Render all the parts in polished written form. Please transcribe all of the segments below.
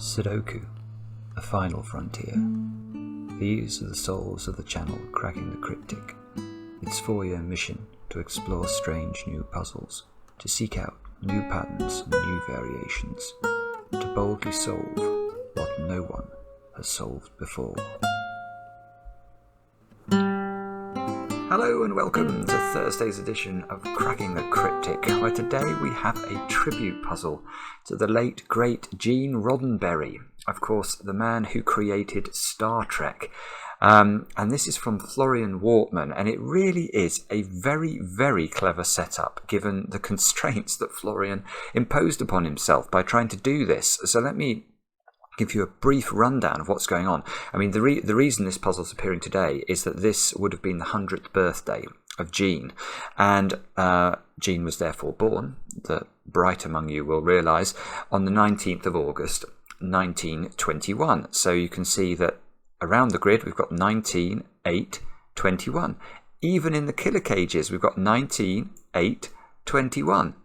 SUDOKU, a final frontier. These are the souls of the channel cracking the cryptic. Its 4-year mission to explore strange new puzzles, to seek out new patterns and new variations, to boldly solve what no one has solved before. Hello and welcome to Thursday's edition of Cracking the Cryptic, where today we have a tribute puzzle to the late great Gene Roddenberry, of course the man who created Star Trek. And this is from Florian Wortmann, and it really is a very, very clever setup given the constraints that Florian imposed upon himself by trying to do this. So let me give you a brief rundown of what's going on. I mean, the reason this puzzle's appearing today is that this would have been the 100th birthday of Gene, and Gene was therefore born, the bright among you will realise, on the 19th of August 1921. So you can see that around the grid we've got 19, 8, 21. Even in the killer cages we've got 19, 8, 21.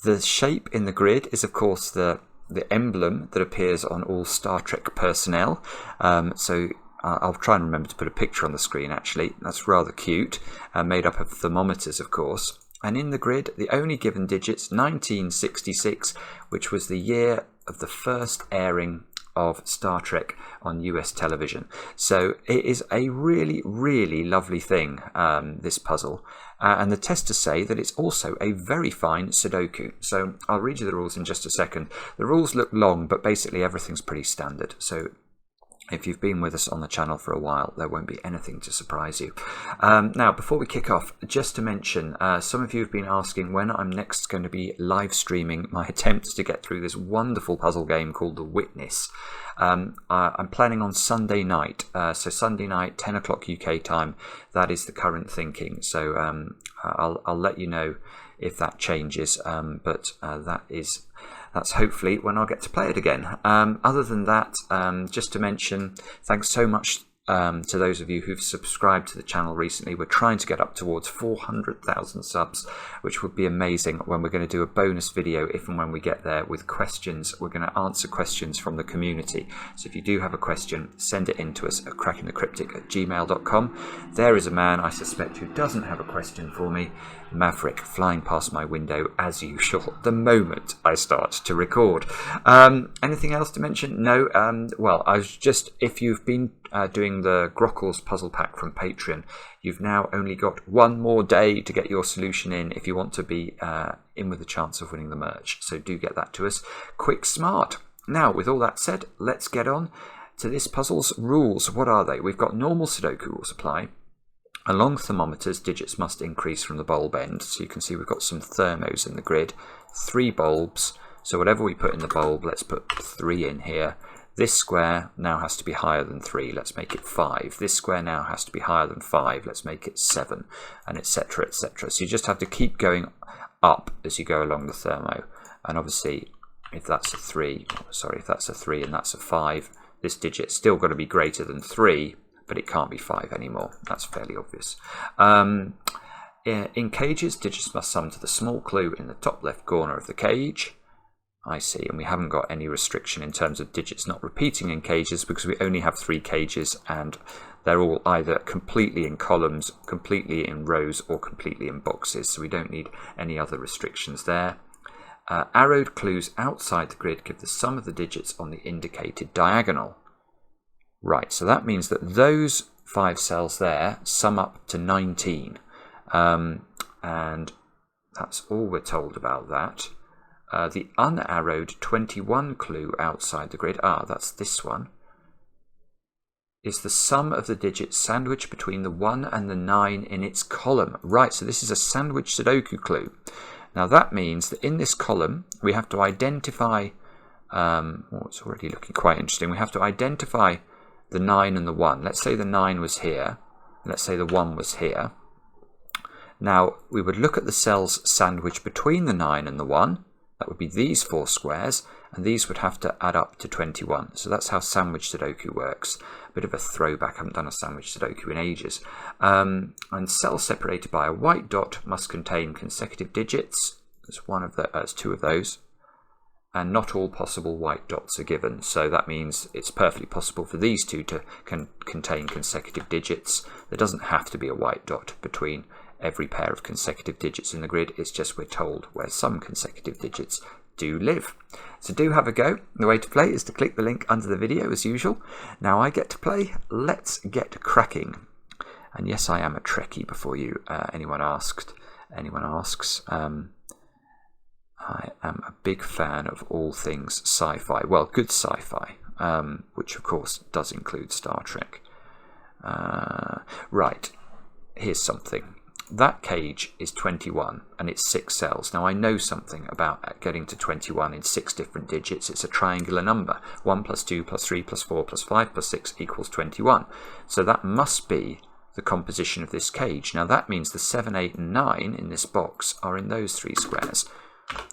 The shape in the grid is of course the emblem that appears on all Star Trek personnel. So I'll try and remember to put a picture on the screen actually. That's rather cute, made up of thermometers of course. And in the grid, the only given digits, 1966, which was the year of the first airing of Star Trek on US television. So it is a really, really lovely thing, this puzzle. And the testers say that it's also a very fine Sudoku. So I'll read you the rules in just a second. The rules look long, but basically everything's pretty standard. So if you've been with us on the channel for a while, there won't be anything to surprise you. Now, before we kick off, just to mention, some of you have been asking when I'm next going to be live streaming my attempts to get through this wonderful puzzle game called The Witness. I'm planning on Sunday night, so Sunday night, 10 o'clock UK time. That is the current thinking. So I'll let you know if that changes, but that's hopefully when I'll get to play it again. Other than that, just to mention, thanks so much to those of you who've subscribed to the channel recently. We're trying to get up towards 400,000 subs, which would be amazing when we're going to do a bonus video if and when we get there with questions. We're going to answer questions from the community. So if you do have a question, send it in to us at crackingthecryptic@gmail.com. There is a man I suspect who doesn't have a question for me, Maverick, flying past my window as usual the moment I start to record. Anything else to mention? No. Well, I was just, if you've been doing the Grockles puzzle pack from Patreon, you've now only got one more day to get your solution in if you want to be in with a chance of winning the merch. So do get that to us quick, smart. Now, with all that said, let's get on to this puzzle's rules. What are they? We've got normal Sudoku rules apply. Along thermometers, digits must increase from the bulb end. So you can see we've got some thermos in the grid, 3 bulbs. So whatever we put in the bulb, let's put 3 in here. This square now has to be higher than 3, let's make it 5. This square now has to be higher than 5, let's make it 7, and etc, etc. So you just have to keep going up as you go along the thermo. And obviously, if that's a 3 and that's a 5, this digit's still got to be greater than 3, but it can't be 5 anymore. That's fairly obvious. In cages, digits must sum to the small clue in the top left corner of the cage. I see, and we haven't got any restriction in terms of digits not repeating in cages because we only have 3 cages and they're all either completely in columns, completely in rows, or completely in boxes, so we don't need any other restrictions there. Arrowed clues outside the grid give the sum of the digits on the indicated diagonal. Right, so that means that those 5 cells there sum up to 19, and that's all we're told about that. The unarrowed 21 clue outside the grid, that's this one, is the sum of the digits sandwiched between the 1 and the 9 in its column. Right, so this is a sandwich Sudoku clue. Now that means that in this column we have to identify, it's already looking quite interesting, we have to identify the 9 and the 1. Let's say the 9 was here, let's say the 1 was here. Now we would look at the cells sandwiched between the 9 and the 1. That would be these 4 squares, and these would have to add up to 21. So that's how sandwich Sudoku works. A bit of a throwback, I haven't done a sandwich Sudoku in ages. And cells separated by a white dot must contain consecutive digits. There's 2 of those. and not all possible white dots are given. So that means it's perfectly possible for these two to contain consecutive digits. There doesn't have to be a white dot between every pair of consecutive digits in the grid. It's just we're told where some consecutive digits do live. So do have a go. The way to play is to click the link under the video as usual. Now I get to play. Let's get cracking. And yes, I am a Trekkie before anyone asks. I am a big fan of all things sci-fi. Well, good sci-fi, which of course does include Star Trek. Right, here's something. That cage is 21 and it's 6 cells. Now I know something about getting to 21 in 6 different digits. It's a triangular number. 1 plus 2 plus 3 plus 4 plus 5 plus 6 equals 21. So that must be the composition of this cage. Now that means the 7, 8 and 9 in this box are in those 3 squares.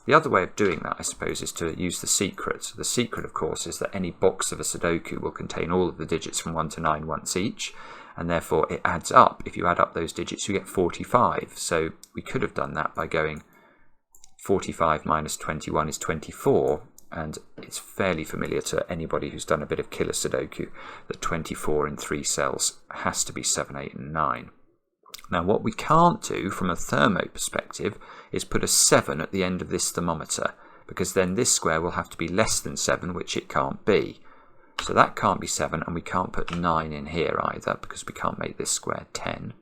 The other way of doing that, I suppose, is to use the secret. The secret, of course, is that any box of a Sudoku will contain all of the digits from 1 to 9 once each, and therefore it adds up. If you add up those digits, you get 45. So we could have done that by going 45 minus 21 is 24, and it's fairly familiar to anybody who's done a bit of killer Sudoku that 24 in 3 cells has to be 7, 8 and 9. Now what we can't do from a thermo perspective is put a 7 at the end of this thermometer, because then this square will have to be less than 7, which it can't be. So that can't be 7, and we can't put 9 in here either, because we can't make this square 10.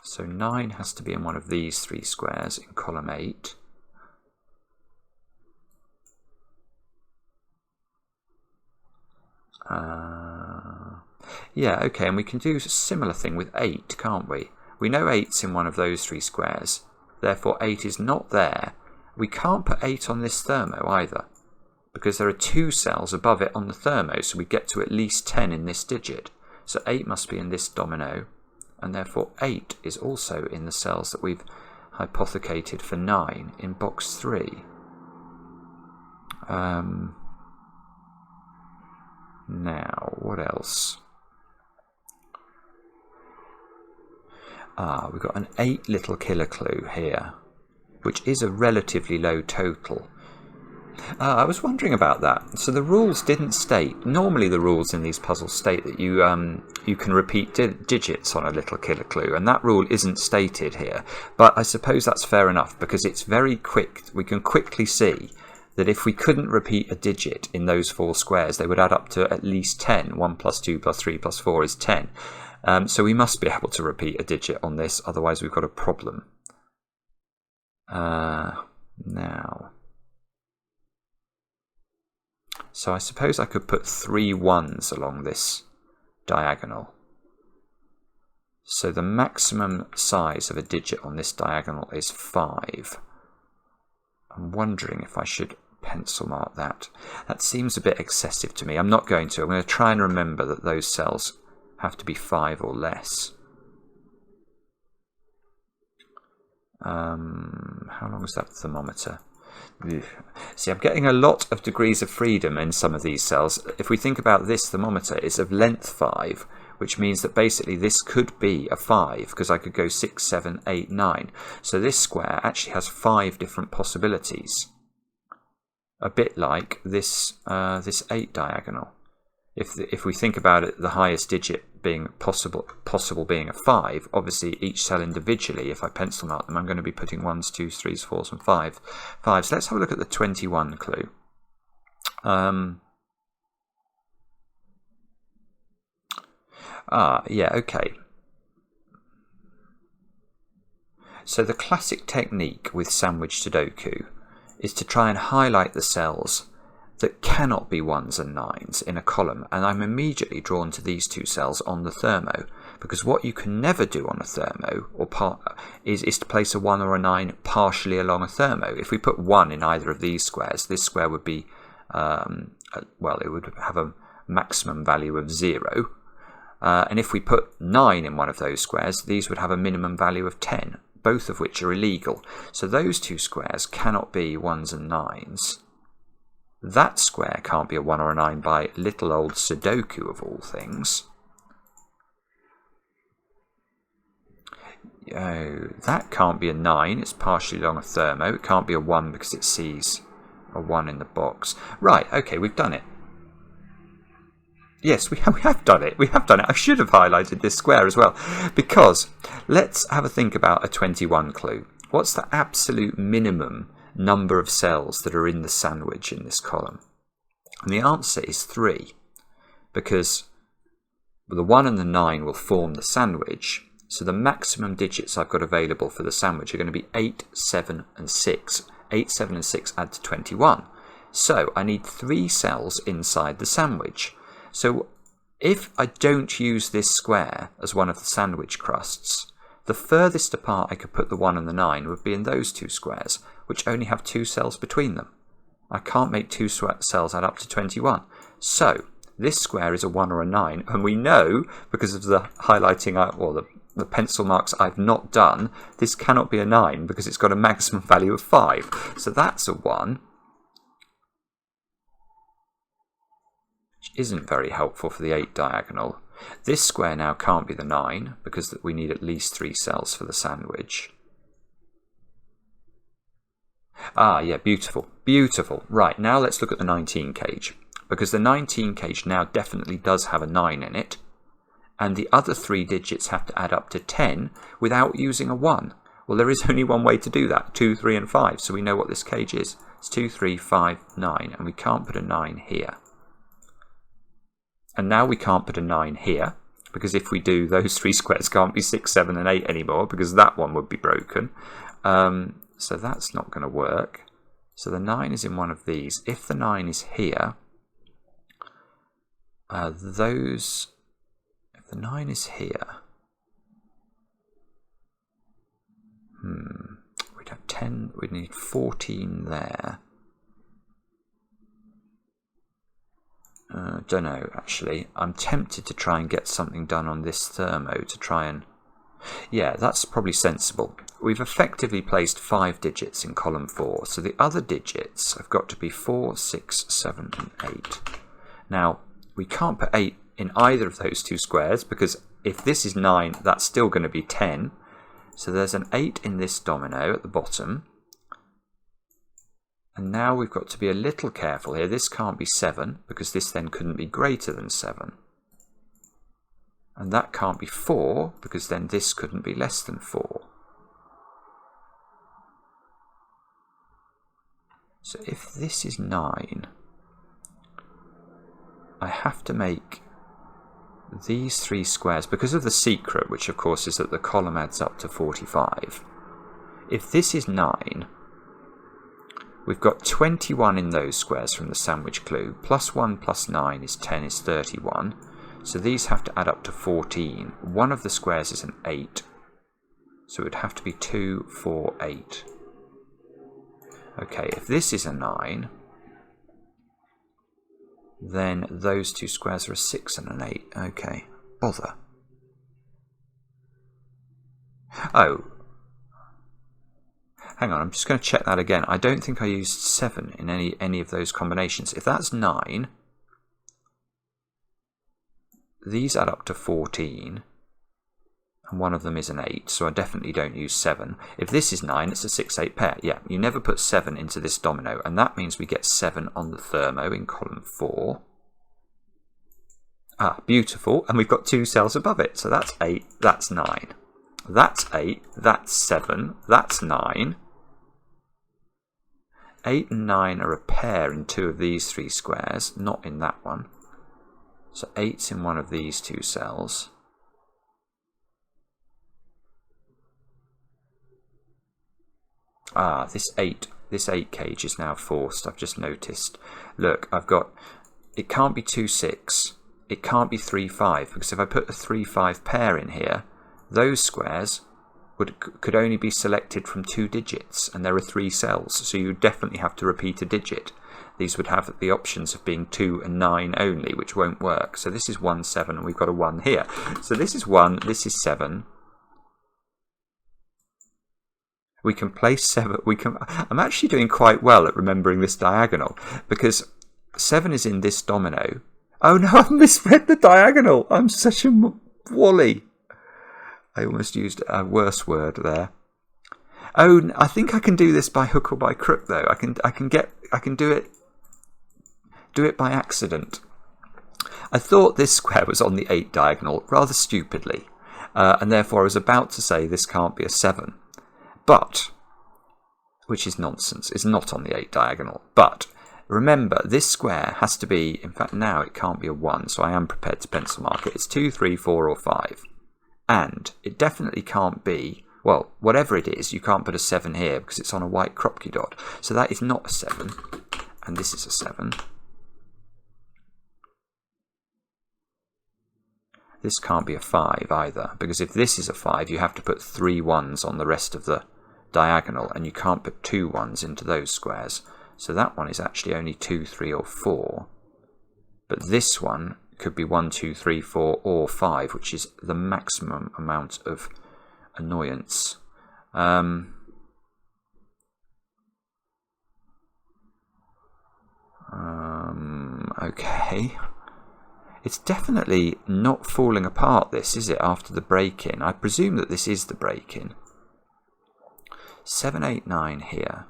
So 9 has to be in one of these 3 squares in column 8. Yeah, okay, and we can do a similar thing with 8, can't we? We know 8's in one of those 3 squares, therefore 8 is not there. We can't put 8 on this thermo either, because there are 2 cells above it on the thermo, so we get to at least 10 in this digit. So 8 must be in this domino, and therefore 8 is also in the cells that we've hypothecated for 9 in box 3. Now, what else? We've got an 8 little killer clue here, which is a relatively low total. I was wondering about that. So the rules didn't state, normally the rules in these puzzles state that you can repeat digits on a little killer clue, and that rule isn't stated here. But I suppose that's fair enough, because it's very quick. We can quickly see that if we couldn't repeat a digit in those 4 squares, they would add up to at least 10. 1 plus 2 plus 3 plus 4 is 10. So we must be able to repeat a digit on this, otherwise we've got a problem. Now, so I suppose I could put 3 1s along this diagonal. So the maximum size of a digit on this diagonal is 5. I'm wondering if I should pencil mark that. That seems a bit excessive to me. I'm not going to. I'm going to try and remember that those cells have to be 5 or less. How long is that thermometer? See, I'm getting a lot of degrees of freedom in some of these cells. If we think about this thermometer, it's of length 5, which means that basically this could be a 5, because I could go 6, 7, 8, 9. So this square actually has 5 different possibilities. A bit like this this 8 diagonal. If we think about it, the highest digit being possible being a 5, obviously each cell individually, if I pencil mark them, I'm going to be putting 1s, 2s, 3s, 4s and 5s. So let's have a look at the 21 clue. Yeah, okay. So the classic technique with sandwich Sudoku is to try and highlight the cells that cannot be 1s and 9s in a column, and I'm immediately drawn to these 2 cells on the thermo, because what you can never do on a thermo is to place a 1 or a 9 partially along a thermo. If we put 1 in either of these squares, this square would be, well, it would have a maximum value of 0. And if we put 9 in one of those squares, these would have a minimum value of 10, both of which are illegal. So those 2 squares cannot be 1s and 9s. That square can't be a 1 or a 9 by little old Sudoku of all things. Oh, that can't be a 9. It's partially along a thermo. It can't be a 1 because it sees a 1 in the box. Right, okay, we've done it. Yes, we have done it. We have done it. I should have highlighted this square as well. Because let's have a think about a 21 clue. What's the absolute minimum number of cells that are in the sandwich in this column? And the answer is 3. Because the 1 and the 9 will form the sandwich. So the maximum digits I've got available for the sandwich are going to be 8, 7 and 6. 8, 7 and 6 add to 21. So I need 3 cells inside the sandwich. So if I don't use this square as one of the sandwich crusts, the furthest apart I could put the 1 and the 9 would be in those 2 squares, which only have 2 cells between them. I can't make 2 cells add up to 21. So this square is a 1 or a 9, and we know, because of the highlighting or the pencil marks I've not done, this cannot be a 9 because it's got a maximum value of 5. So that's a 1. Isn't very helpful for the 8 diagonal. This square now can't be the 9 because we need at least 3 cells for the sandwich. Ah, yeah, beautiful, beautiful. Right, now let's look at the 19 cage, because the 19 cage now definitely does have a 9 in it, and the other 3 digits have to add up to 10 without using a 1. Well, there is only one way to do that, 2, 3 and 5, so we know what this cage is. It's 2, 3, 5, 9, and we can't put a 9 here. And now we can't put a 9 here, because if we do, those 3 squares can't be 6, 7 and 8 anymore, because that one would be broken. So that's not going to work. So the 9 is in one of these. If the 9 is here, if the 9 is here, we'd have 10, we'd need 14 there. Don't know, actually. I'm tempted to try and get something done on this thermo to try and... Yeah, that's probably sensible. We've effectively placed 5 digits in column 4, so the other digits have got to be 4, 6, 7 and 8. Now, we can't put 8 in either of those 2 squares, because if this is 9, that's still going to be 10. So there's an 8 in this domino at the bottom. And now we've got to be a little careful here. This can't be 7, because this then couldn't be greater than 7. And that can't be 4, because then this couldn't be less than 4. So if this is 9, I have to make these 3 squares, because of the secret, which of course is that the column adds up to 45. If this is 9, we've got 21 in those squares from the sandwich clue. Plus 1 plus 9 is 10 is 31. So these have to add up to 14. One of the squares is an 8. So it would have to be 2, 4, 8. Okay, if this is a 9, then those 2 squares are a 6 and an 8. Okay, bother. Oh. Hang on, I'm just going to check that again. I don't think I used 7 in any of those combinations. If that's 9, these add up to 14, and one of them is an 8, so I definitely don't use 7. If this is 9, it's a 6-8 pair. Yeah, you never put 7 into this domino, and that means we get 7 on the thermo in column 4. Ah, beautiful, and we've got 2 cells above it, so that's 8, that's 9. That's 8, that's 7, that's 9. 8 and 9 are a pair in 2 of these 3 squares, not in that one. So 8's in one of these 2 cells. Ah, this 8 cage is now forced, I've just noticed. Look, I've got, it can't be 2, 6, it can't be 3, 5, because if I put a 3, 5 pair in here, those squares could only be selected from 2 digits, and there are 3 cells, so you definitely have to repeat a digit. These would have the options of being 2 and 9 only, which won't work. So this is 1, 7, and we've got a 1 here. So this is 1, this is 7. We can place 7. I'm actually doing quite well at remembering this diagonal, because 7 is in this domino. Oh no, I've misread the diagonal. I'm such a wally. I almost used a worse word there. Oh, I think I can do this by hook or by crook though. I can do it by accident. I thought this square was on the 8 diagonal rather stupidly, and therefore I was about to say this can't be a 7, but, which is nonsense, it's not on the 8 diagonal. But remember, this square has to be, in fact now it can't be a 1, so I am prepared to pencil mark it. It's 2, 3, 4 or 5. And it definitely can't be, well, whatever it is, you can't put a 7 here because it's on a white Kropke dot. So that is not a 7, and this is a 7. This can't be a 5 either, because if this is a 5, you have to put 3 1s on the rest of the diagonal, and you can't put 2 1s into those squares. So that one is actually only 2, 3 or 4. But this one could be 1, 2, 3, 4 or 5, which is the maximum amount of annoyance. Okay. It's definitely not falling apart, this, is it, after the break-in? I presume that this is the break-in. 7, 8, 9 here.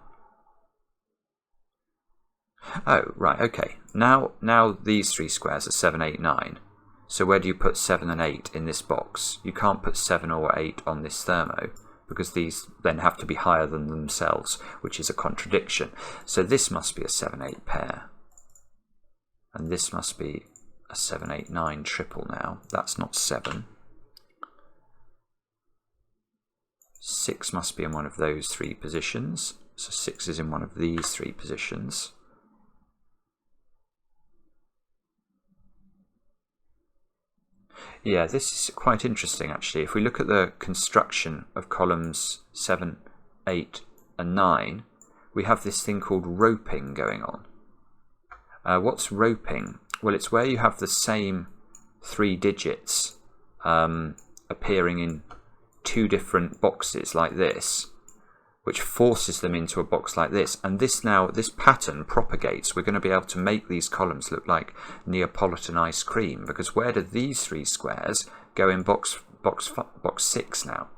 Oh, right, okay. Now these 3 squares are 7, 8, 9. So where do you put 7 and 8 in this box? You can't put 7 or 8 on this thermo, because these then have to be higher than themselves, which is a contradiction. So this must be a 7, 8 pair. And this must be a 7, 8, 9 triple now. That's not 7. 6 must be in one of those 3 positions. So 6 is in one of these 3 positions. Yeah, this is quite interesting actually. If we look at the construction of columns 7, 8 and 9, we have this thing called roping going on. What's roping? Well, it's where you have the same 3 digits appearing in 2 different boxes like this, which forces them into a box like this. And this pattern propagates. We're going to be able to make these columns look like Neapolitan ice cream, because where do these 3 squares go in box 6 now?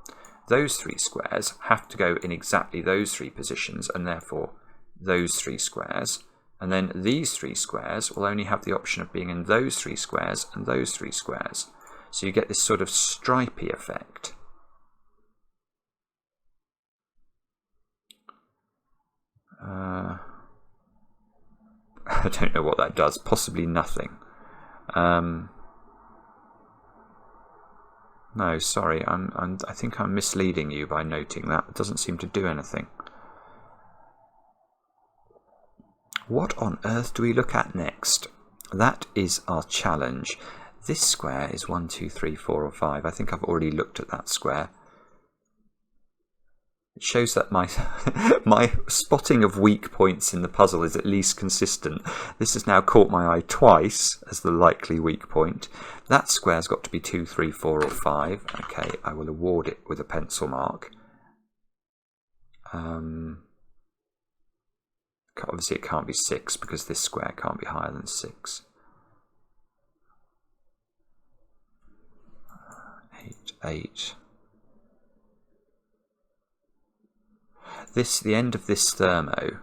Those 3 squares have to go in exactly those 3 positions, and therefore those 3 squares. And then these 3 squares will only have the option of being in those 3 squares and those 3 squares. So you get this sort of stripy effect. I don't know what that does. Possibly nothing. No, sorry. I think I'm misleading you by noting that. It doesn't seem to do anything. What on earth do we look at next? That is our challenge. This square is 1, 2, 3, 4 or 5. I think I've already looked at that square. It shows that my spotting of weak points in the puzzle is at least consistent. This has now caught my eye twice as the likely weak point. That square's got to be 2, 3, 4 or 5. Okay, I will award it with a pencil mark. Obviously it can't be 6 because this square can't be higher than 6. 8, 8. The end of this thermo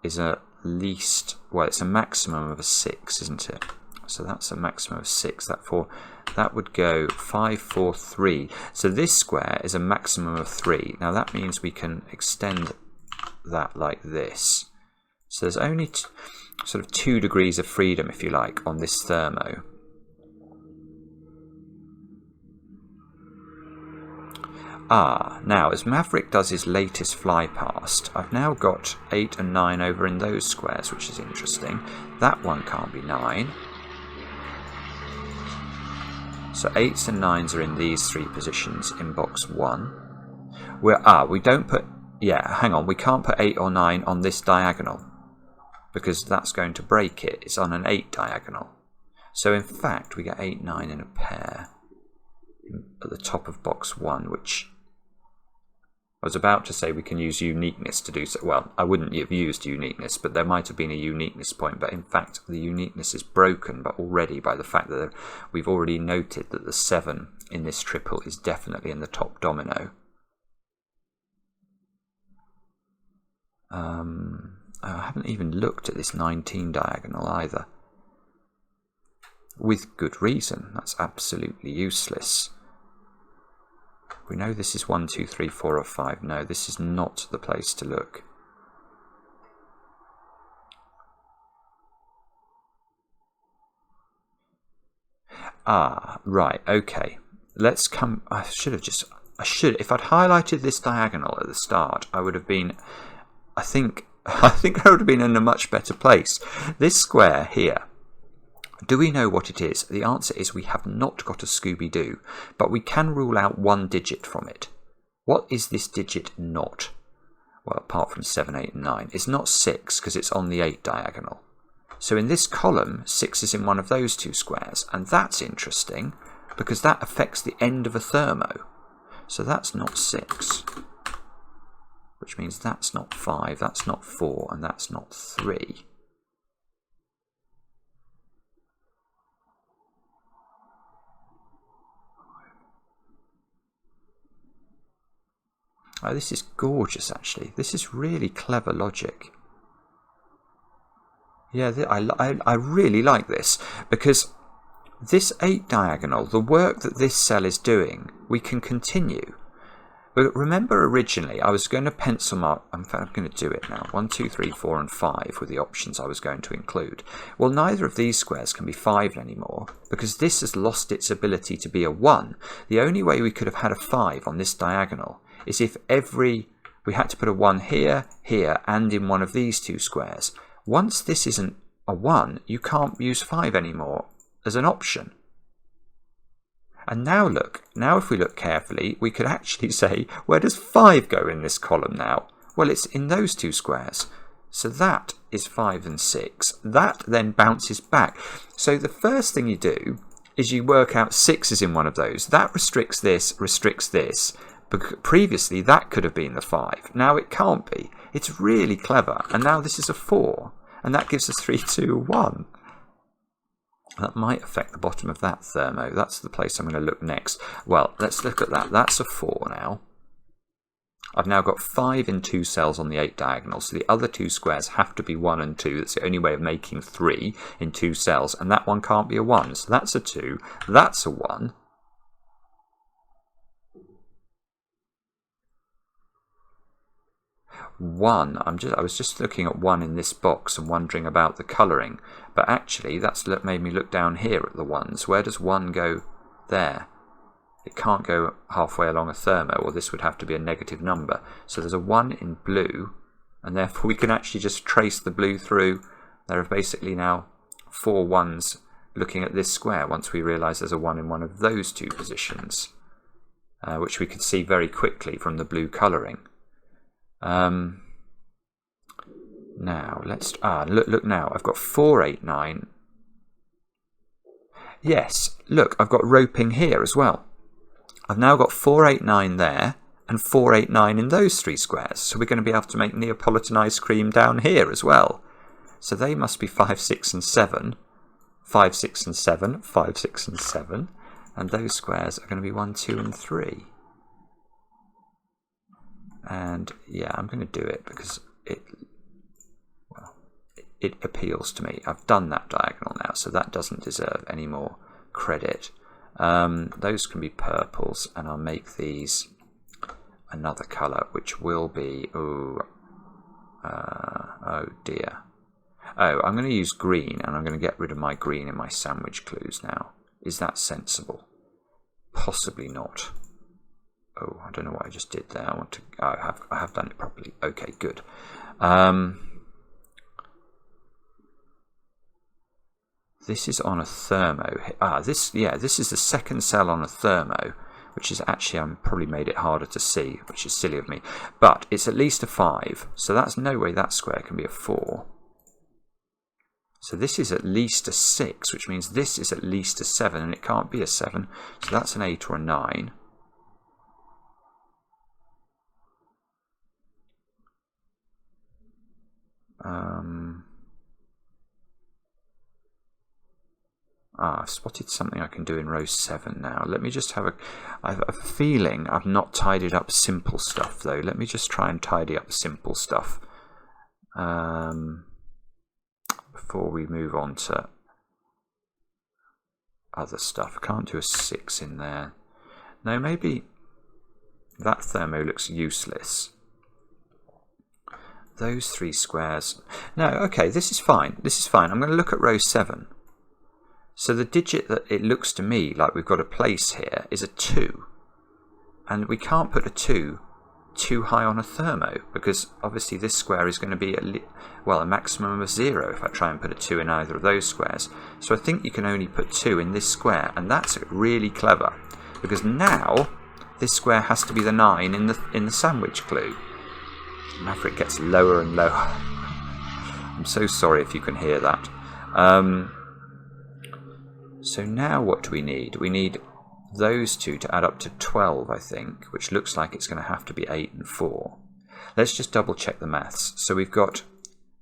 is at least, well, it's a maximum of a 6, isn't it? So that's a maximum of 6. That would go 5, 4, 3. So this square is a maximum of 3. Now that means we can extend that like this. So there's only sort of 2 degrees of freedom, if you like, on this thermo. Now as Maverick does his latest fly past, I've now got 8 and 9 over in those squares, which is interesting. That one can't be 9. So 8s and 9s are in these 3 positions in box 1. We don't put, yeah, hang on, we can't put 8 or 9 on this diagonal because that's going to break it. It's on an 8 diagonal. So in fact we get 8, 9 in a pair at the top of box 1, which, I was about to say we can use uniqueness to do so. Well, I wouldn't have used uniqueness, but there might have been a uniqueness point. But in fact, the uniqueness is broken but already by the fact that we've already noted that the 7 in this triple is definitely in the top domino. I haven't even looked at this 19 diagonal either. With good reason. That's absolutely useless. We know this is 1, 2, 3, 4 or 5. No, this is not the place to look. Ah, right, okay. Let's come... if I'd highlighted this diagonal at the start, I would have been... I think I would have been in a much better place. This square here, do we know what it is? The answer is we have not got a Scooby-Doo, but we can rule out one digit from it. What is this digit not? Well, apart from 7, 8 and 9. It's not 6 because it's on the 8 diagonal. So in this column, 6 is in one of those 2 squares, and that's interesting because that affects the end of a thermo. So that's not 6. Which means that's not 5, that's not 4, and that's not 3. Oh, this is gorgeous, actually. This is really clever logic. Yeah, I really like this, because this 8 diagonal, the work that this cell is doing, we can continue. But remember originally I was going to pencil mark, in fact I'm going to do it now, 1, 2, 3, 4 and 5 were the options I was going to include. Well, neither of these squares can be 5 anymore because this has lost its ability to be a 1. The only way we could have had a 5 on this diagonal is if we had to put a 1 here, here and in one of these 2 squares. Once this isn't a 1, you can't use 5 anymore as an option. And now look, now if we look carefully, we could actually say, where does 5 go in this column now? Well, it's in those 2 squares. So that is 5 and 6. That then bounces back. So the first thing you do is you work out 6 is in one of those. That restricts this, Because previously that could have been the 5. Now it can't be. It's really clever. And now this is a 4. And that gives us 3, 2, 1. That might affect the bottom of that thermo. That's the place I'm going to look next. Well, let's look at that. That's a 4 now. I've now got 5 in 2 cells on the 8 diagonal, so the other 2 squares have to be 1 and 2. That's the only way of making 3 in 2 cells, and that one can't be a 1. So that's a 2. That's a 1. I was just looking at 1 in this box and wondering about the colouring, but actually that's made me look down here at the 1s. Where does 1 go there? It can't go halfway along a thermo, or this would have to be a negative number. So there's a 1 in blue, and therefore we can actually just trace the blue through. There are basically now 4 1s looking at this square once we realise there's a 1 in one of those 2 positions, which we could see very quickly from the blue colouring. Now let's look now. I've got 4, 8, 9. Yes, look, I've got roping here as well. I've now got 4, 8, 9 there and 4, 8, 9 in those 3 squares. So we're going to be able to make Neapolitan ice cream down here as well. So they must be 5, 6 and 7. 5, 6 and 7, 5, 6 and 7. And those squares are going to be 1, 2 and 3. And yeah, I'm going to do it because it appeals to me. I've done that diagonal now, so that doesn't deserve any more credit. Those can be purples, and I'll make these another colour, which will be oh dear. Oh, I'm going to use green, and I'm going to get rid of my green in my sandwich clues now. Is that sensible? Possibly not. Oh, I don't know what I just did there. I have done it properly. Okay, good. This is on a thermo. This is the second cell on a thermo, which is actually, I probably made it harder to see, which is silly of me. But it's at least a 5, so that's no way that square can be a 4. So this is at least a 6, which means this is at least a 7, and it can't be a 7. So that's an 8 or a 9. I've spotted something I can do in row 7 now. Let me just have I have a feeling I've not tidied up simple stuff though. Let me just try and tidy up simple stuff before we move on to other stuff. I can't do a 6 in there. No, maybe that thermo looks useless. Those 3 squares. No, okay, this is fine. This is fine. I'm going to look at row 7. So the digit that it looks to me like we've got a place here is a 2. And we can't put a 2 too high on a thermo, because obviously this square is going to be a maximum of 0 if I try and put a 2 in either of those squares. So I think you can only put 2 in this square, and that's really clever, because now this square has to be the 9 in the sandwich clue. Maverick gets lower and lower. I'm so sorry if you can hear that. So now what do we need? We need those 2 to add up to 12, I think, which looks like it's going to have to be 8 and 4. Let's just double check the maths. So we've got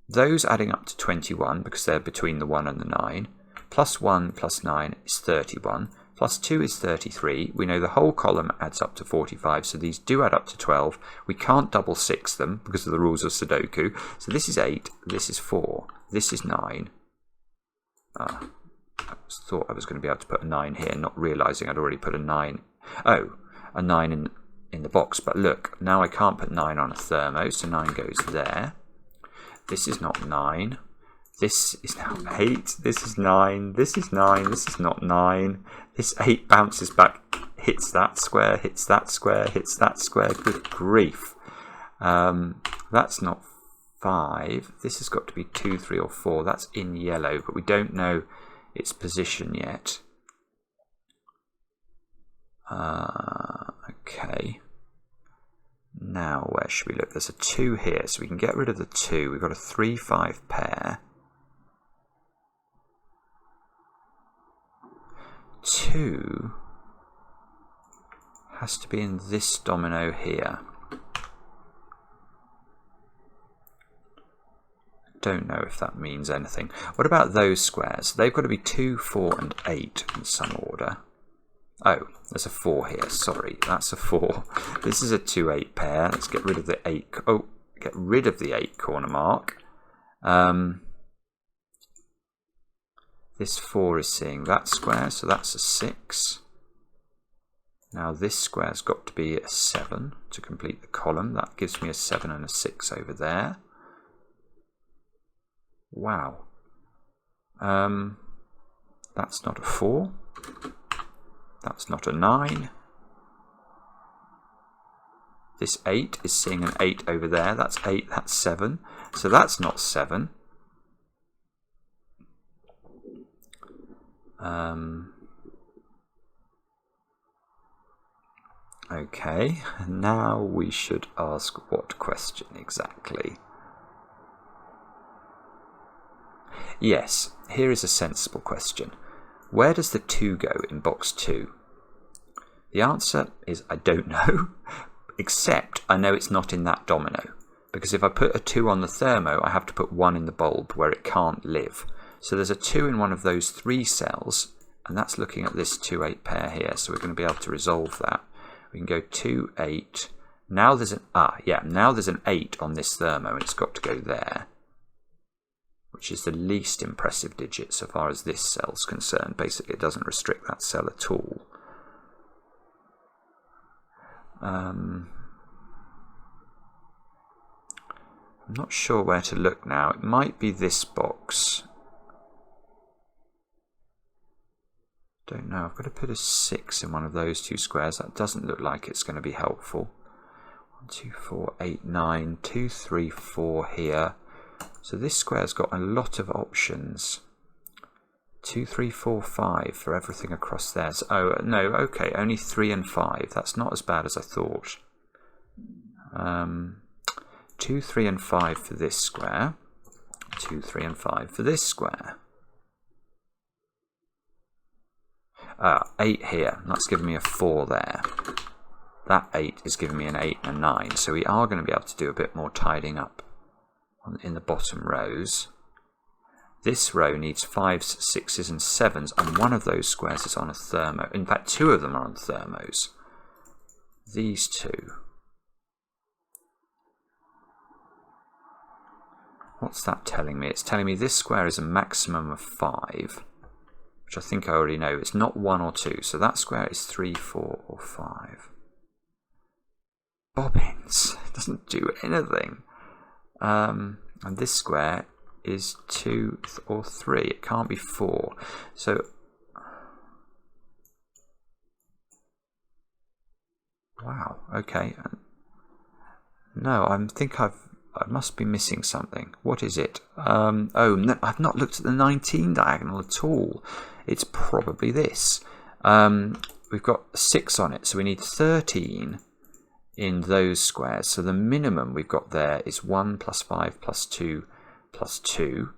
those adding up to 21 because they're between the 1 and the 9. Plus 1 plus 9 is 31. Plus 2 is 33. We know the whole column adds up to 45, so these do add up to 12. We can't double 6 them because of the rules of Sudoku. So this is 8, this is 4, this is 9. I thought I was going to be able to put a 9 here, not realising I'd already put a 9. Oh, a 9 in the box. But look, now I can't put 9 on a thermo, so 9 goes there. This is not 9. This is now 8. This is 9. This is 9. This is not 9. This 8 bounces back, hits that square, hits that square, hits that square. Good grief. That's not 5. This has got to be 2, 3 or 4. That's in yellow, but we don't know its position yet. Okay. Now where should we look? There's a 2 here, so we can get rid of the 2. We've got a 3, 5 pair. 2 has to be in this domino here. Don't know if that means anything. What about those squares? They've got to be 2, 4 and 8 in some order. Oh, there's a 4 here. Sorry, that's a 4. This is a 2, 8 pair. Let's get rid of the 8. Oh, get rid of the 8 corner mark. This 4 is seeing that square, so that's a 6. Now this square's got to be a 7 to complete the column. That gives me a 7 and a 6 over there. Wow. That's not a 4. That's not a 9. This 8 is seeing an 8 over there. That's 8, that's 7. So that's not 7. Okay, now we should ask what question exactly? Yes, here is a sensible question. Where does the 2 go in box 2? The answer is I don't know, except I know it's not in that domino. Because if I put a 2 on the thermo, I have to put 1 in the bulb where it can't live. So there's a 2 in one of those 3 cells, and that's looking at this 2, 8 pair here, so we're going to be able to resolve that. We can go 2, 8. Now there's now there's an 8 on this thermo, and it's got to go there, which is the least impressive digit so far as this cell's concerned. Basically, it doesn't restrict that cell at all. I'm not sure where to look now. It might be this box. Don't know. I've got to put a 6 in one of those 2 squares. That doesn't look like it's going to be helpful. 1, 2, 4, 8, 9, 2, 3, 4 here. So this square's got a lot of options. 2, 3, 4, 5 for everything across there. So, oh, no, okay, only 3 and 5. That's not as bad as I thought. 2, 3 and 5 for this square. 2, 3 and 5 for this square. 8 here. That's giving me a 4 there. That 8 is giving me an 8 and a 9. So we are going to be able to do a bit more tidying up in the bottom rows. This row needs 5s, 6s and 7s, and one of those squares is on a thermo. In fact, two of them are on thermos. These two. What's that telling me? It's telling me this square is a maximum of 5, which I think I already know. It's not 1 or 2, so that square is 3, 4 or 5. Bobbins. It doesn't do anything. And this square is 2 or 3. It can't be 4. So wow, okay. No, I think I must be missing something. What is it? Oh, no, I've not looked at the 19 diagonal at all. It's probably this. We've got 6 on it, so we need 13 in those squares. So the minimum we've got there is 1 plus 5 plus 2 plus 2,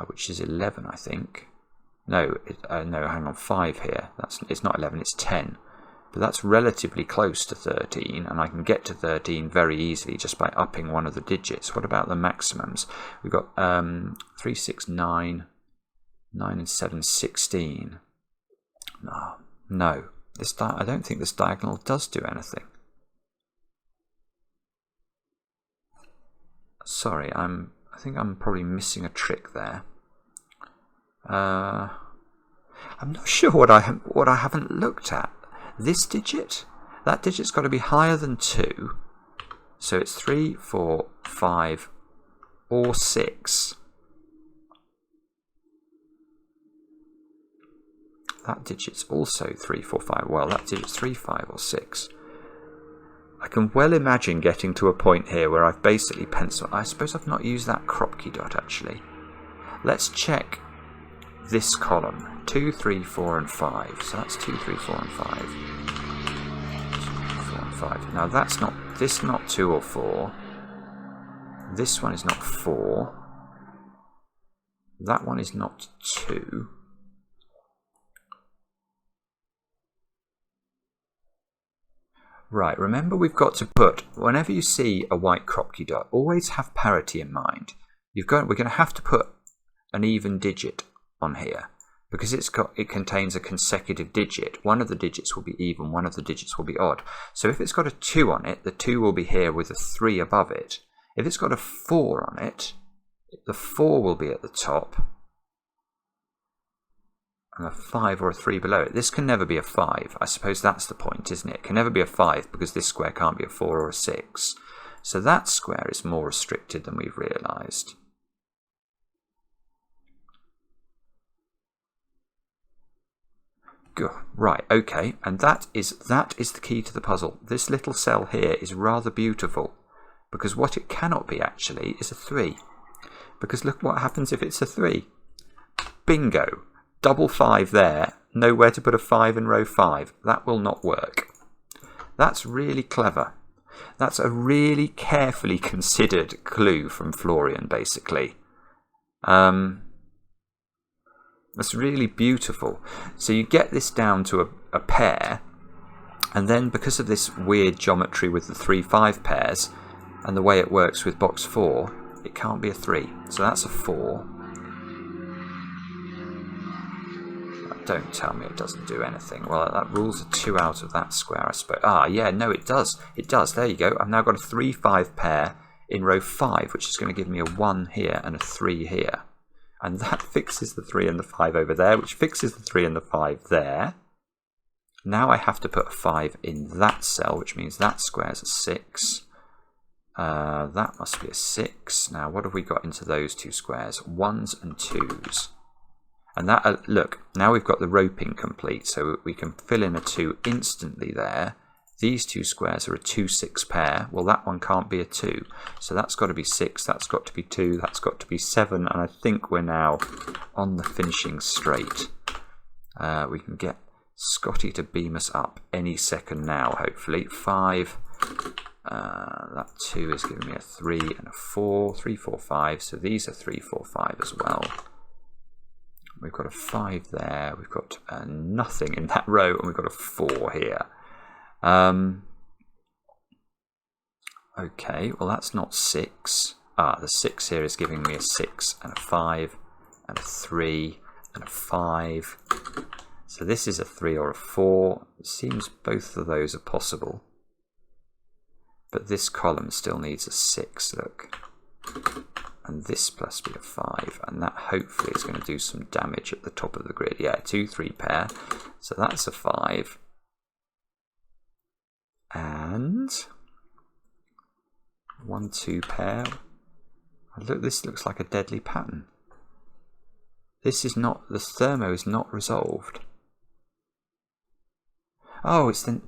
which is 11, I think. No, no, hang on, 5 here. It's not 11, it's 10. But that's relatively close to 13, and I can get to 13 very easily just by upping one of the digits. What about the maximums? We've got 3, 6, 9, 9 and 7, 16. No. I don't think this diagonal does do anything. Sorry, I think I'm probably missing a trick there. I'm not sure what I haven't looked at. This digit? That digit's got to be higher than 2. So it's 3, 4, 5, or 6. That digit's also 3, 4, 5. Well, that digit's 3, 5, or 6. I can well imagine getting to a point here where I've basically penciled. I suppose I've not used that crop key dot actually. Let's check this column. 2, 3, 4 and 5. So that's 2, 3, 4 and 5. 2, 3, 4 and 5. Now that's not 2 or 4. This one is not 4. That one is not 2. Right, remember we've got to put, whenever you see a white crop key dot, always have parity in mind. We're going to have to put an even digit on here because it contains a consecutive digit. One of the digits will be even, one of the digits will be odd. So if it's got a 2 on it, the 2 will be here with a 3 above it. If it's got a 4 on it, the 4 will be at the top and a 5 or a 3 below it. This can never be a 5. I suppose that's the point, isn't it? It can never be a 5 because this square can't be a 4 or a 6. So that square is more restricted than we've realised. Good. Right, okay, and that is the key to the puzzle. This little cell here is rather beautiful because what it cannot be actually is a 3. Because look what happens if it's a 3. Bingo! Double 5 there, nowhere to put a 5 in row 5. That will not work. That's really clever. That's a really carefully considered clue from Florian, basically. That's really beautiful. So you get this down to a pair, and then because of this weird geometry with the 3, 5 pairs, and the way it works with box 4, it can't be a 3. So that's a 4. Don't tell me it doesn't do anything. Well, that rules a 2 out of that square, I suppose. Ah, yeah, no, it does. It does. There you go. I've now got a 3, 5 pair in row 5, which is going to give me a 1 here and a 3 here. And that fixes the 3 and the 5 over there, which fixes the 3 and the 5 there. Now I have to put a 5 in that cell, which means that square's a 6. That must be a 6. Now, what have we got into those two squares? 1s and 2s. And that, look, now we've got the roping complete, so we can fill in a 2 instantly there. These two squares are a 2, 6 pair. Well, that one can't be a 2. So that's got to be 6, that's got to be 2, that's got to be 7. And I think we're now on the finishing straight. We can get Scotty to beam us up any second now, hopefully. 5. That 2 is giving me a 3 and a 4. 3, 4, 5. So these are 3, 4, 5 as well. We've got a 5 there. We've got nothing in that row, and we've got a 4 here. Okay, well that's not 6. the 6 here is giving me a 6 and a 5 and a 3 and a 5. So this is a 3 or a 4. It seems both of those are possible. But this column still needs a 6, look. And this must be a 5. And that hopefully is going to do some damage at the top of the grid. Yeah, 2, 3 pair. So that's a 5. And 1, 2 pair. Look, this looks like a deadly pattern. This is not, the thermo is not resolved. Oh, it's the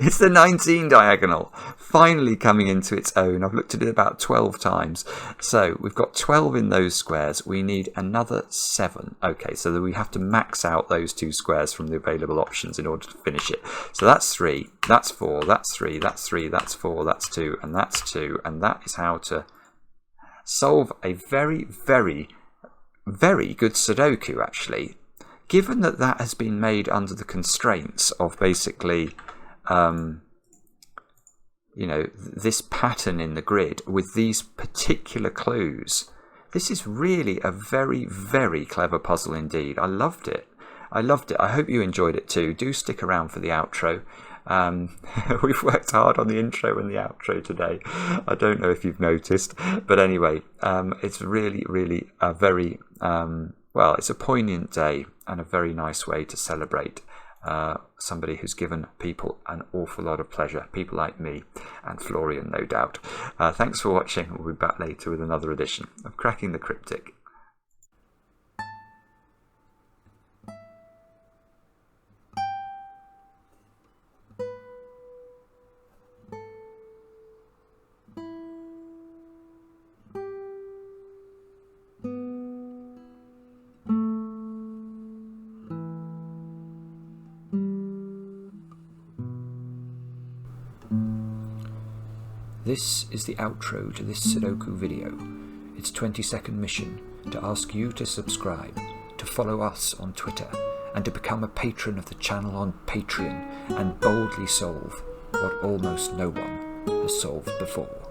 it's the 19 diagonal finally coming into its own. I've looked at it about 12 times. So we've got 12 in those squares. We need another 7. Okay, so that we have to max out those 2 squares from the available options in order to finish it. So that's 3, that's 4, that's 3, that's 3, that's 4, that's 2, and that's 2. And that is how to solve a very, very, very good Sudoku, actually. Given that that has been made under the constraints of basically, this pattern in the grid with these particular clues, this is really a very, very clever puzzle indeed. I loved it. I loved it. I hope you enjoyed it too. Do stick around for the outro. We've worked hard on the intro and the outro today. I don't know if you've noticed, but anyway, it's really, really a very... well, it's a poignant day and a very nice way to celebrate somebody who's given people an awful lot of pleasure, people like me and Florian, no doubt. Thanks for watching. We'll be back later with another edition of Cracking the Cryptic. This is the outro to this Sudoku video. Its 20-second mission to ask you to subscribe, to follow us on Twitter, and to become a patron of the channel on Patreon and boldly solve what almost no one has solved before.